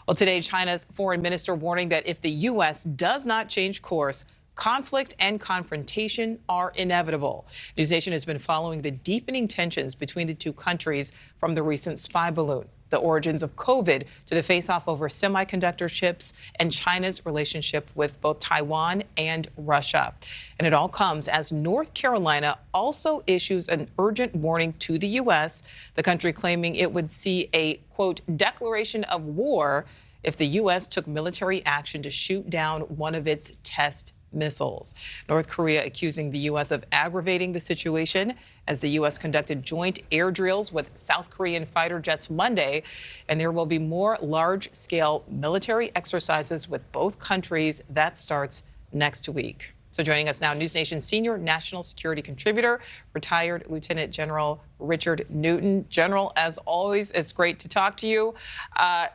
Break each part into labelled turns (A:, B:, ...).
A: Well, today, China's foreign minister warning that if the U.S. does not change course, conflict and confrontation are inevitable. NewsNation has been following the deepening tensions between the two countries from the recent spy balloon, the origins of COVID, to the face-off over semiconductor chips, and China's relationship with both Taiwan and Russia. And it all comes as North Carolina also issues an urgent warning to the U.S., the country claiming it would see a, quote, declaration of war if the U.S. took military action to shoot down one of its test missiles. North Korea accusing the U.S. of aggravating the situation as the U.S. conducted joint air drills with South Korean fighter jets Monday, and there will be more large-scale military exercises with both countries. That starts next week. So joining us now, NewsNation senior national security contributor, retired Lieutenant General Richard Newton. General, as always, it's great to talk to you.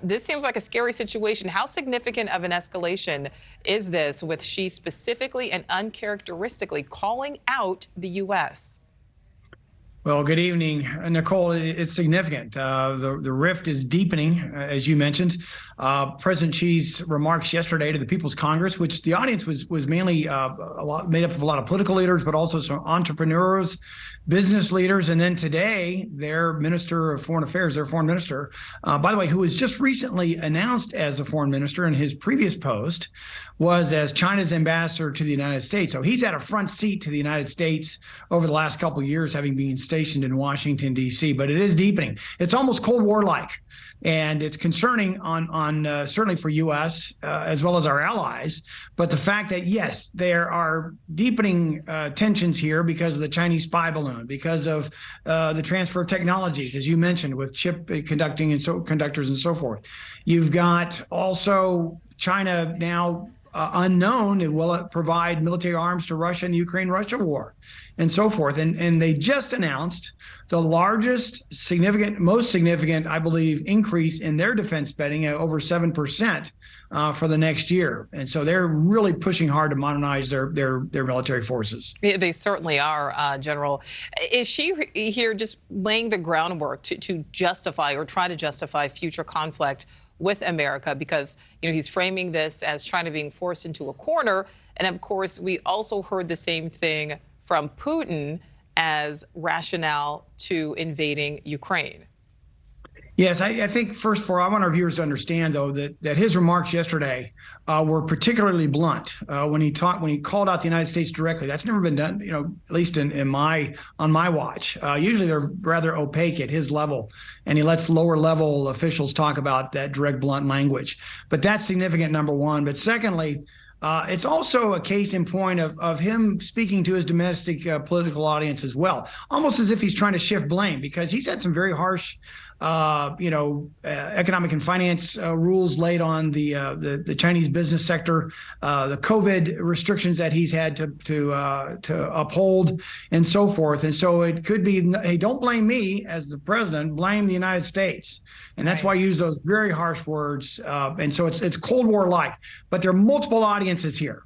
A: This seems like a scary situation. How significant of an escalation is this, with Xi specifically and uncharacteristically calling out the U.S.?
B: Well, good evening, Nichole. It's significant. The rift is deepening, as you mentioned. President Xi's remarks yesterday to the People's Congress, which the audience was mainly made up of a lot of political leaders, but also some entrepreneurs, business leaders, and then today their Minister of Foreign Affairs, their foreign minister, by the way, who was just recently announced as a foreign minister, in his previous post was as China's ambassador to the United States. So he's had a front seat to the United States over the last couple of years, having been stationed in Washington, D.C., but it is deepening. It's almost Cold War-like, and it's concerning on certainly for U.S. As well as our allies. But the fact that, yes, there are deepening tensions here because of the Chinese spy balloon, because of the transfer of technologies, as you mentioned, with chip conducting and conductors and so forth. You've got also China now unknown, and will it provide military arms to Russia in the Ukraine-Russia war and so forth. And they just announced the largest most significant, I believe, increase in their defense spending at over 7% for the next year. And so they're really pushing hard to modernize their military forces.
A: They certainly are, General. Is she here just laying the groundwork to justify or try to justify future conflict with America? Because, you know, he's framing this as China being forced into a corner. And of course, we also heard the same thing from Putin as rationale to invading Ukraine.
B: Yes, I think first I want our viewers to understand, though, that his remarks yesterday were particularly blunt when he called out the United States directly. That's never been done, at least on my watch. Usually they're rather opaque at his level, and he lets lower level officials talk about that direct, blunt language. But that's significant, number one. But secondly, it's also a case in point of him speaking to his domestic political audience as well, almost as if he's trying to shift blame, because he's had some very harsh economic and finance rules laid on the Chinese business sector, the COVID restrictions that he's had to uphold, and so forth. And so it could be, hey, don't blame me as the president, blame the United States. And that's why I use those very harsh words. And so it's Cold War-like. But there are multiple audiences here.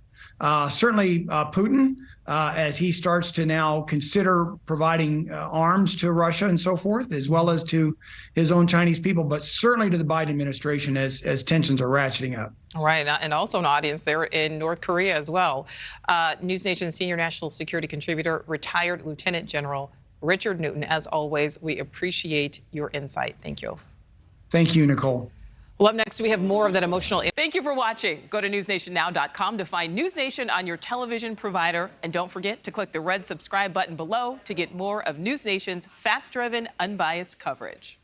B: Certainly Putin, as he starts to now consider providing arms to Russia and so forth, as well as to his own Chinese people, but certainly to the Biden administration as tensions are ratcheting up.
A: Right, and also an audience there in North Korea as well. NewsNation senior national security contributor, retired Lieutenant General Richard Newton. As always, we appreciate your insight. Thank you.
B: Thank you, Nichole.
A: Well, up next, we have more of that emotional. Thank you for watching. Go to newsnationnow.com to find NewsNation on your television provider. And don't forget to click the red subscribe button below to get more of NewsNation's fact-driven, unbiased coverage.